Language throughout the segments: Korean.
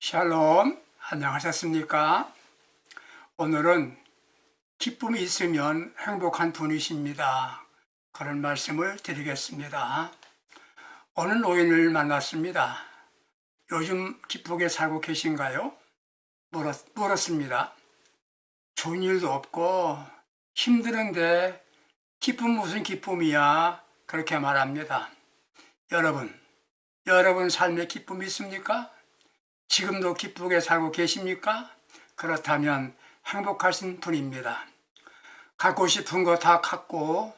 샬롬, 안녕하셨습니까? 오늘은 기쁨이 있으면 행복한 분이십니다. 그런 말씀을 드리겠습니다. 어느 노인을 만났습니다. 요즘 기쁘게 살고 계신가요? 물었습니다. 좋은 일도 없고 힘드는데 기쁨 무슨 기쁨이야? 그렇게 말합니다. 여러분 삶에 기쁨이 있습니까? 지금도 기쁘게 살고 계십니까? 그렇다면 행복하신 분입니다. 갖고 싶은 거 다 갖고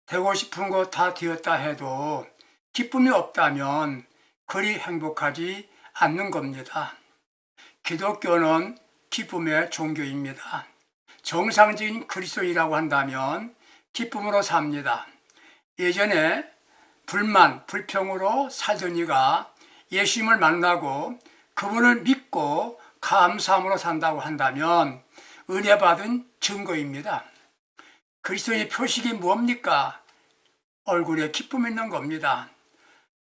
되고 싶은 거 다 되었다 해도 기쁨이 없다면 그리 행복하지 않는 겁니다. 기독교는 기쁨의 종교입니다. 정상적인 그리스도인이라고 한다면 기쁨으로 삽니다. 예전에 불만, 불평으로 살던 이가 예수님을 만나고 그분을 믿고 감사함으로 산다고 한다면 은혜 받은 증거입니다. 그리스도의 표식이 뭡니까? 얼굴에 기쁨이 있는 겁니다.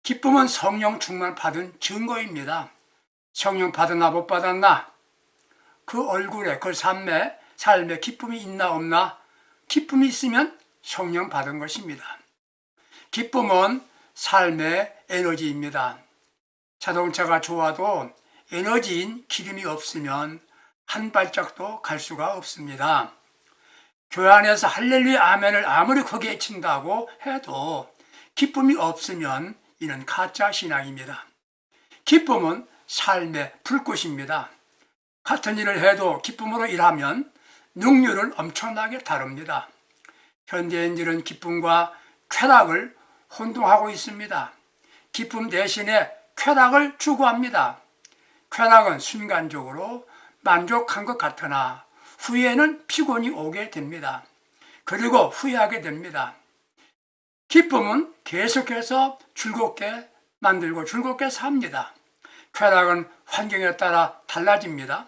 기쁨은 성령 충만 받은 증거입니다. 성령 받았나 못 받았나? 그 얼굴에 그 삶에 기쁨이 있나 없나? 기쁨이 있으면 성령 받은 것입니다. 기쁨은 삶의 에너지입니다. 자동차가 좋아도 에너지인 기름이 없으면 한 발짝도 갈 수가 없습니다. 교회 안에서 할렐루야 아멘을 아무리 크게 외친다고 해도 기쁨이 없으면 이는 가짜 신앙입니다. 기쁨은 삶의 불꽃입니다. 같은 일을 해도 기쁨으로 일하면 능률을 엄청나게 다룹니다. 현대인들은 기쁨과 쾌락을 혼동하고 있습니다. 기쁨 대신에 쾌락을 추구합니다. 쾌락은 순간적으로 만족한 것 같으나 후에는 피곤이 오게 됩니다. 그리고 후회하게 됩니다. 기쁨은 계속해서 즐겁게 만들고 즐겁게 삽니다. 쾌락은 환경에 따라 달라집니다.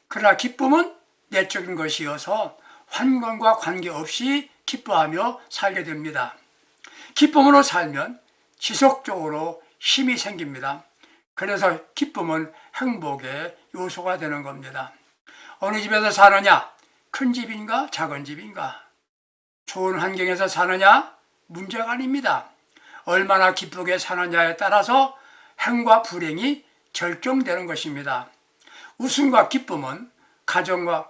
그러나 기쁨은 내적인 것이어서 환경과 관계없이 기뻐하며 살게 됩니다. 기쁨으로 살면 지속적으로 힘이 생깁니다. 그래서 기쁨은 행복의 요소가 되는 겁니다. 어느 집에서 사느냐? 큰 집인가? 작은 집인가? 좋은 환경에서 사느냐? 문제가 아닙니다. 얼마나 기쁘게 사느냐에 따라서 행과 불행이 결정되는 것입니다. 웃음과 기쁨은 가정과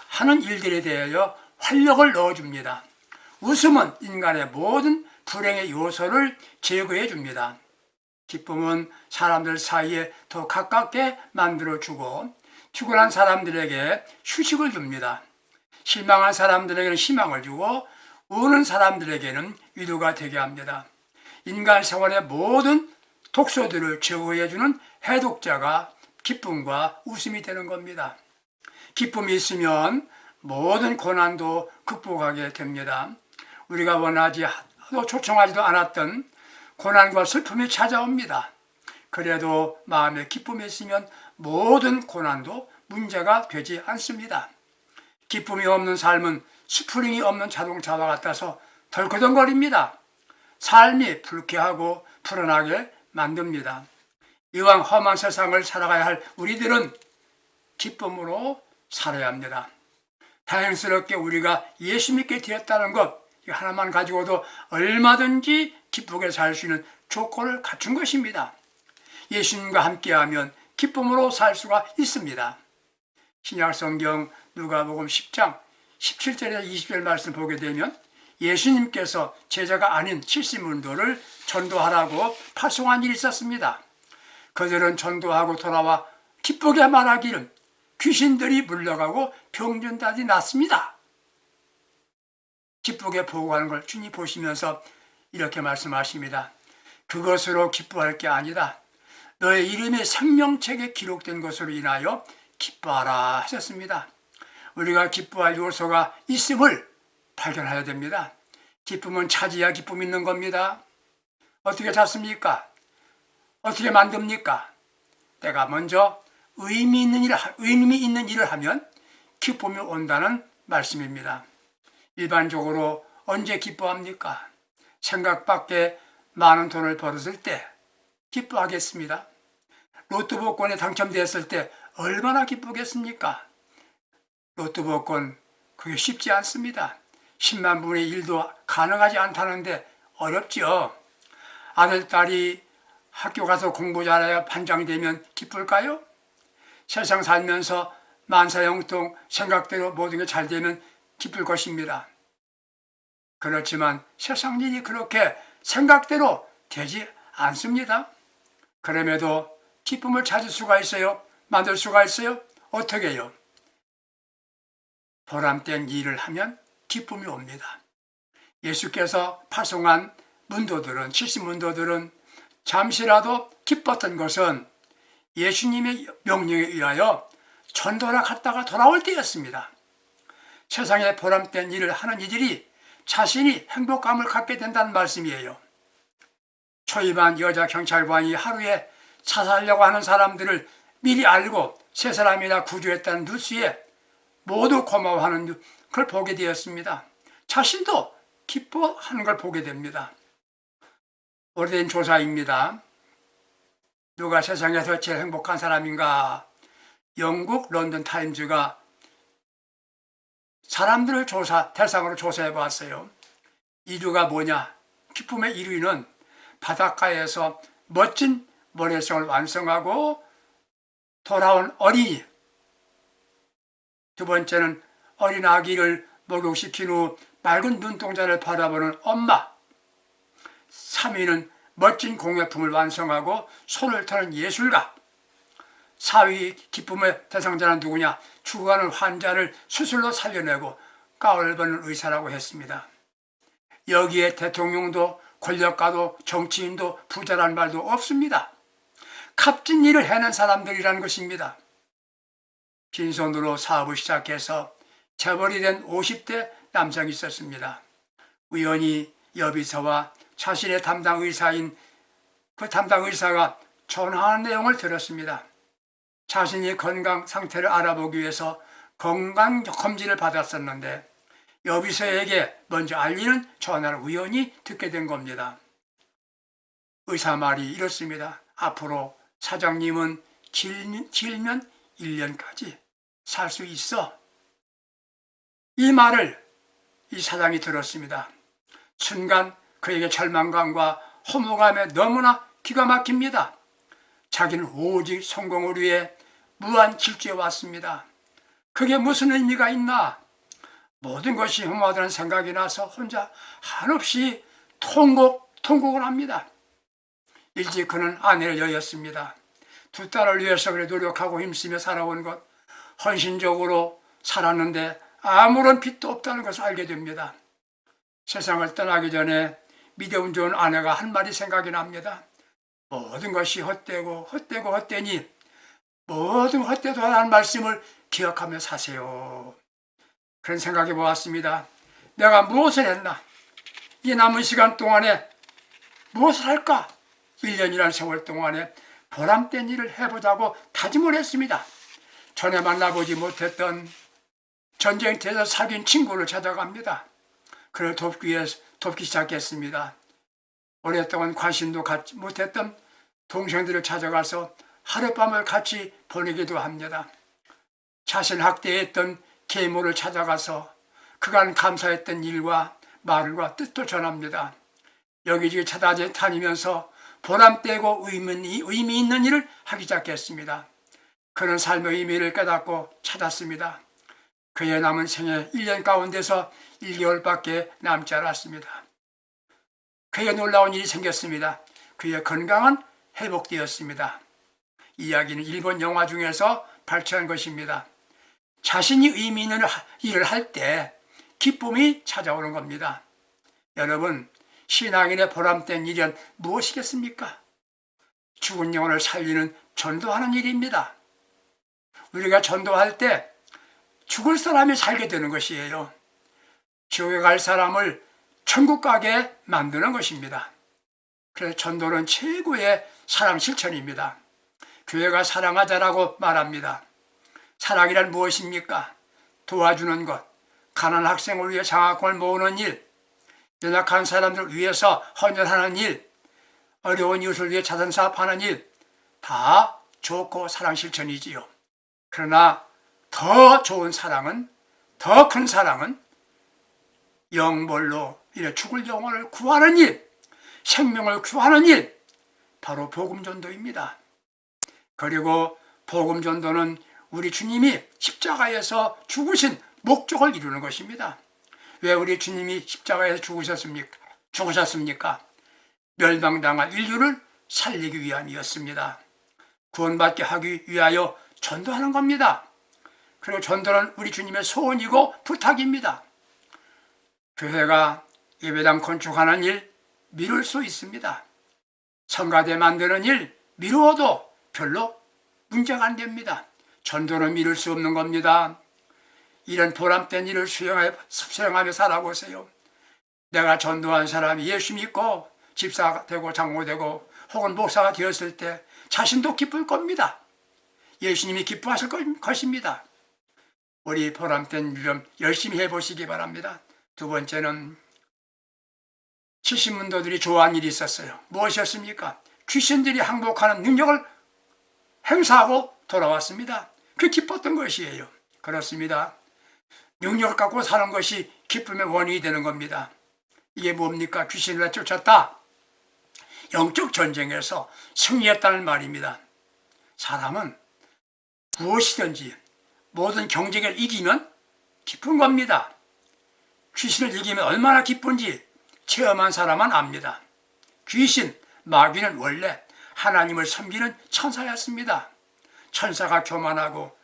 하는 일들에 대하여 활력을 넣어줍니다. 웃음은 인간의 모든 불행의 요소를 제거해 줍니다. 기쁨은 사람들 사이에 더 가깝게 만들어주고 피곤한 사람들에게 휴식을 줍니다. 실망한 사람들에게는 희망을 주고 우는 사람들에게는 위로가 되게 합니다. 인간 생활의 모든 독소들을 제거해주는 해독자가 기쁨과 웃음이 되는 겁니다. 기쁨이 있으면 모든 고난도 극복하게 됩니다. 우리가 원하지 초청하지도 않았던 고난과 슬픔이 찾아옵니다. 그래도 마음에 기쁨이 있으면 모든 고난도 문제가 되지 않습니다. 기쁨이 없는 삶은 스프링이 없는 자동차와 같아서 덜커덩거립니다. 삶이 불쾌하고 불안하게 만듭니다. 이왕 험한 세상을 살아가야 할 우리들은 기쁨으로 살아야 합니다. 다행스럽게 우리가 예수 믿게 되었다는 것 하나만 가지고도 얼마든지 기쁘게 살 수 있는 조건을 갖춘 것입니다. 예수님과 함께하면 기쁨으로 살 수가 있습니다. 신약성경 누가복음 10장 17절에서 20절 말씀 보게 되면 예수님께서 제자가 아닌 70문도를 전도하라고 파송한 일이 있었습니다. 그들은 전도하고 돌아와 기쁘게 말하기를 귀신들이 물러가고 병든자들이 낫습니다. 기쁘게 보고하는 걸 주님 보시면서 이렇게 말씀하십니다. 그것으로 기뻐할 게 아니다. 너의 이름이 생명책에 기록된 것으로 인하여 기뻐하라 하셨습니다. 우리가 기뻐할 요소가 있음을 발견해야 됩니다. 기쁨은 찾아야 기쁨이 있는 겁니다. 어떻게 찾습니까? 어떻게 만듭니까? 내가 먼저 의미 있는 일을 하면 기쁨이 온다는 말씀입니다. 일반적으로 언제 기뻐합니까? 생각 밖에 많은 돈을 벌었을 때 기뻐하겠습니다. 로또 복권에 당첨되었을 때 얼마나 기쁘겠습니까? 로또 복권 그게 쉽지 않습니다. 10만 분의 1도 가능하지 않다는데 어렵죠. 아들, 딸이 학교 가서 공부 잘해야 반장되면 기쁠까요? 세상 살면서 만사형통 생각대로 모든 게 잘 되면 기쁠 것입니다. 그렇지만 세상 일이 그렇게 생각대로 되지 않습니다. 그럼에도 기쁨을 찾을 수가 있어요? 만들 수가 있어요? 어떻게 해요? 보람된 일을 하면 기쁨이 옵니다. 예수께서 파송한 문도들은 70문도들은 잠시라도 기뻤던 것은 예수님의 명령에 의하여 전도나 갔다가 돌아올 때였습니다. 세상에 보람된 일을 하는 이들이 자신이 행복감을 갖게 된다는 말씀이에요. 초임한 여자 경찰관이 하루에 자살하려고 하는 사람들을 미리 알고 세 사람이나 구조했다는 뉴스에 모두 고마워하는 걸 보게 되었습니다. 자신도 기뻐하는 걸 보게 됩니다. 오래된 조사입니다. 누가 세상에서 제일 행복한 사람인가? 영국 런던 타임즈가 사람들을 대상으로 조사해 보았어요. 1위가 뭐냐? 기쁨의 1위는 바닷가에서 멋진 모래성을 완성하고 돌아온 어린이. 두 번째는 어린 아기를 목욕시킨 후 맑은 눈동자를 바라보는 엄마. 3위는 멋진 공예품을 완성하고 손을 터는 예술가. 4위 기쁨의 대상자는 누구냐? 죽어가는 환자를 수술로 살려내고 가을 버는 의사라고 했습니다. 여기에 대통령도 권력가도 정치인도 부자란 말도 없습니다. 값진 일을 해낸 사람들이라는 것입니다. 빈손으로 사업을 시작해서 재벌이 된 50대 남성이 있었습니다. 우연히 여비서와 자신의 담당 의사인 그 담당 의사가 전화하는 내용을 들었습니다. 자신이 건강 상태를 알아보기 위해서 건강검진을 받았었는데 여비서에게 먼저 알리는 전화를 우연히 듣게 된 겁니다. 의사 말이 이렇습니다. 앞으로 사장님은 길면 1년까지 살 수 있어. 이 말을 이 사장이 들었습니다. 순간 그에게 절망감과 허무감에 너무나 기가 막힙니다. 자기는 오직 성공을 위해 무한 질주해 왔습니다. 그게 무슨 의미가 있나? 모든 것이 허무하다는 생각이 나서 혼자 한없이 통곡을 합니다. 일찍 그는 아내를 여였습니다. 두 딸을 위해서 그래 노력하고 힘쓰며 살아온 것, 헌신적으로 살았는데 아무런 빚도 없다는 것을 알게 됩니다. 세상을 떠나기 전에 믿음 좋은 아내가 한 말이 생각이 납니다. 모든 것이 헛되니 모든 헛되도하다는 말씀을 기억하며 사세요. 그런 생각해 보았습니다. 내가 무엇을 했나? 이 남은 시간 동안에 무엇을 할까? 1년이라는 세월 동안에 보람된 일을 해보자고 다짐을 했습니다. 전에 만나보지 못했던 전쟁터에서 사귄 친구를 찾아갑니다. 그를 돕기 시작했습니다. 오랫동안 관심도 갖지 못했던 동생들을 찾아가서 하룻밤을 같이 보내기도 합니다. 자신 학대했던 계모를 찾아가서 그간 감사했던 일과 말과 뜻도 전합니다. 여기저기 찾아다니면서 보람되고 의미 있는 일을 하기 시작했습니다. 그는 삶의 의미를 깨닫고 찾았습니다. 그의 남은 생애 1년 가운데서 1개월밖에 남지 않았습니다. 그의 놀라운 일이 생겼습니다. 그의 건강은 회복되었습니다. 이야기는 일본 영화 중에서 발췌한 것입니다. 자신이 의미 있는 일을 할 때 기쁨이 찾아오는 겁니다. 여러분, 신앙인의 보람된 일은 무엇이겠습니까? 죽은 영혼을 살리는 전도하는 일입니다. 우리가 전도할 때 죽을 사람이 살게 되는 것이에요. 지옥에 갈 사람을 천국 가게 만드는 것입니다. 그래서 전도는 최고의 사랑 실천입니다. 교회가 사랑하자라고 말합니다. 사랑이란 무엇입니까? 도와주는 것, 가난한 학생을 위해 장학금을 모으는 일, 연약한 사람들을 위해서 헌혈하는 일, 어려운 이웃을 위해 자선사업하는 일, 다 좋고 사랑 실천이지요. 그러나 더 좋은 사랑은, 더 큰 사랑은 영벌로 이래 죽을 영혼을 구하는 일, 생명을 구하는 일, 바로 복음전도입니다. 그리고 복음전도는 우리 주님이 십자가에서 죽으신 목적을 이루는 것입니다. 왜 우리 주님이 십자가에서 죽으셨습니까? 멸망당할 인류를 살리기 위함이었습니다. 구원받게 하기 위하여 전도하는 겁니다. 그리고 전도는 우리 주님의 소원이고 부탁입니다. 교회가 예배당 건축하는 일 미룰 수 있습니다. 성가대 만드는 일 미루어도 별로 문제가 안 됩니다. 전도는 미룰 수 없는 겁니다. 이런 보람된 일을 수행하며 살아보세요. 내가 전도한 사람이 예수 믿고 집사가 되고 장로 되고 혹은 목사가 되었을 때 자신도 기쁠 겁니다. 예수님이 기뻐하실 것입니다. 우리 보람된 일 좀 열심히 해보시기 바랍니다. 두 번째는 70문도들이 좋아한 일이 있었어요. 무엇이었습니까? 귀신들이 항복하는 능력을 행사하고 돌아왔습니다. 그 기뻤던 것이에요. 그렇습니다. 능력을 갖고 사는 것이 기쁨의 원인이 되는 겁니다. 이게 뭡니까? 귀신을 쫓았다. 영적 전쟁에서 승리했다는 말입니다. 사람은 무엇이든지 모든 경쟁을 이기면 기쁜 겁니다. 귀신을 이기면 얼마나 기쁜지 체험한 사람은 압니다. 귀신, 마귀는 원래 하나님을 섬기는 천사였습니다. 천사가 교만하고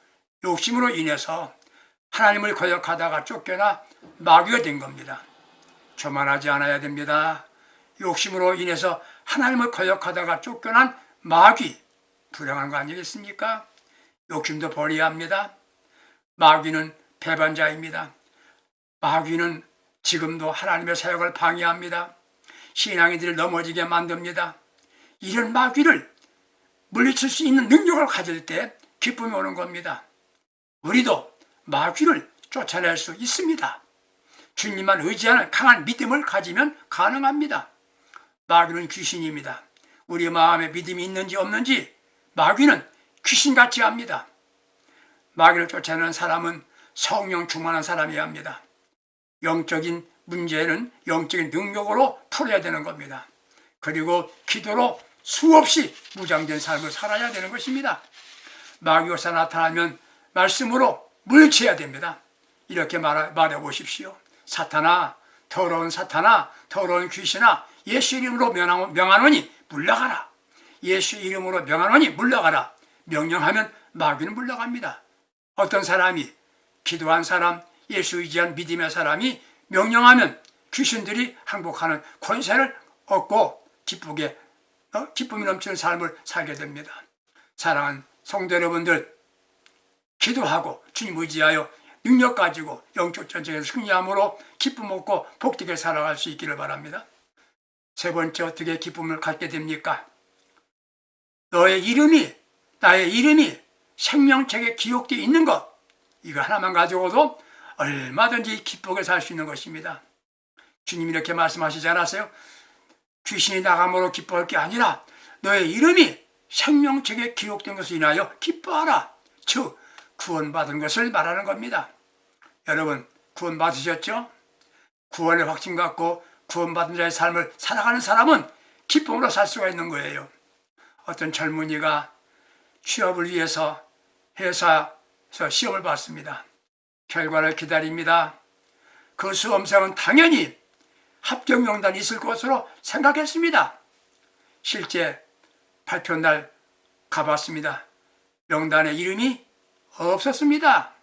욕심으로 인해서 하나님을 거역하다가 쫓겨나 마귀가 된 겁니다. 교만하지 않아야 됩니다. 욕심으로 인해서 하나님을 거역하다가 쫓겨난 마귀, 불행한 거 아니겠습니까? 욕심도 버려야 합니다. 마귀는 배반자입니다. 마귀는 지금도 하나님의 사역을 방해합니다. 신앙인들을 넘어지게 만듭니다. 이런 마귀를 물리칠 수 있는 능력을 가질 때 기쁨이 오는 겁니다. 우리도 마귀를 쫓아낼 수 있습니다. 주님만 의지하는 강한 믿음을 가지면 가능합니다. 마귀는 귀신입니다. 우리 마음에 믿음이 있는지 없는지 마귀는 귀신같이 합니다. 마귀를 쫓아내는 사람은 성령 충만한 사람이어야 합니다. 영적인 문제는 영적인 능력으로 풀어야 되는 겁니다. 그리고 기도로 수없이 무장된 삶을 살아야 되는 것입니다. 마귀가 나타나면 말씀으로 물리쳐야 됩니다. 이렇게 말해 보십시오. 사탄아, 더러운 사탄아, 더러운 귀신아, 예수 이름으로 명하노니 물러가라. 예수 이름으로 명하노니 물러가라. 명령하면 마귀는 물러갑니다. 어떤 사람이, 기도한 사람, 예수 의지한 믿음의 사람이 명령하면 귀신들이 항복하는 권세를 얻고 기쁨이 넘치는 삶을 살게 됩니다. 사랑하는 성도 여러분들, 기도하고 주님 의지하여 능력 가지고 영적 전쟁에서 승리함으로 기쁨 얻고 복되게 살아갈 수 있기를 바랍니다. 세 번째, 어떻게 기쁨을 갖게 됩니까? 나의 이름이 생명책에 기록되어 있는 것, 이거 하나만 가지고도 얼마든지 기쁘게 살 수 있는 것입니다. 주님이 이렇게 말씀하시지 않았어요? 귀신이 나감으로 기뻐할 게 아니라 너의 이름이 생명책에 기록된 것을 인하여 기뻐하라. 즉 구원받은 것을 말하는 겁니다. 여러분, 구원받으셨죠? 구원의 확신 갖고 구원받은 자의 삶을 살아가는 사람은 기쁨으로 살 수가 있는 거예요. 어떤 젊은이가 취업을 위해서 회사에서 시험을 봤습니다. 결과를 기다립니다. 그 수험생은 당연히 합격 명단이 있을 것으로 생각했습니다. 실제 발표 날 가봤습니다. 명단에 이름이 없었습니다.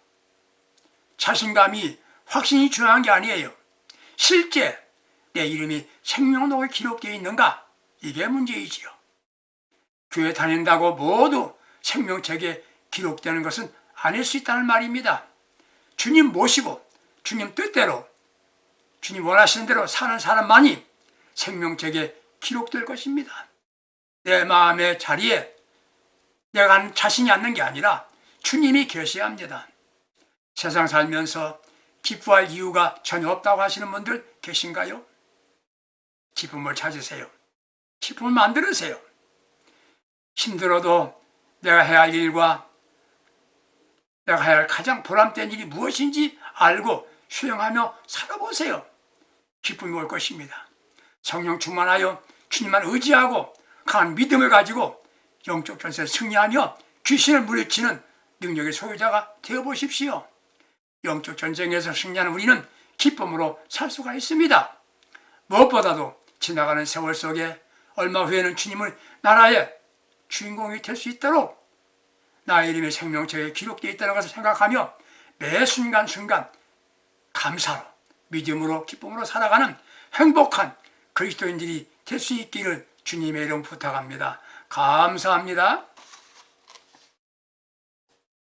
자신감이, 확신이 중요한 게 아니에요. 실제 내 이름이 생명록에 기록되어 있는가? 이게 문제이지요. 교회 다닌다고 모두 생명책에 기록되는 것은 아닐 수 있다는 말입니다. 주님 모시고 주님 뜻대로 주님 원하시는 대로 사는 사람만이 생명책에 기록될 것입니다. 내 마음의 자리에 내가 자신이 앉는 게 아니라 주님이 계셔야 합니다. 세상 살면서 기뻐할 이유가 전혀 없다고 하시는 분들 계신가요? 기쁨을 찾으세요. 기쁨을 만들으세요. 힘들어도 내가 해야 할 일과 내가 해야 할 가장 보람된 일이 무엇인지 알고 수행하며 살아보세요. 기쁨이 올 것입니다. 성령 충만하여 주님만 의지하고 강한 믿음을 가지고 영적 전세에 승리하며 귀신을 물리치는 능력의 소유자가 되어보십시오. 영적 전쟁에서 승리하는 우리는 기쁨으로 살 수가 있습니다. 무엇보다도 지나가는 세월 속에 얼마 후에는 주님의 나라의 주인공이 될 수 있도록 나의 이름이 생명책에 기록되어 있다는 것을 생각하며 매 순간순간 감사로 믿음으로 기쁨으로 살아가는 행복한 그리스도인들이 될 수 있기를 주님의 이름 부탁합니다. 감사합니다.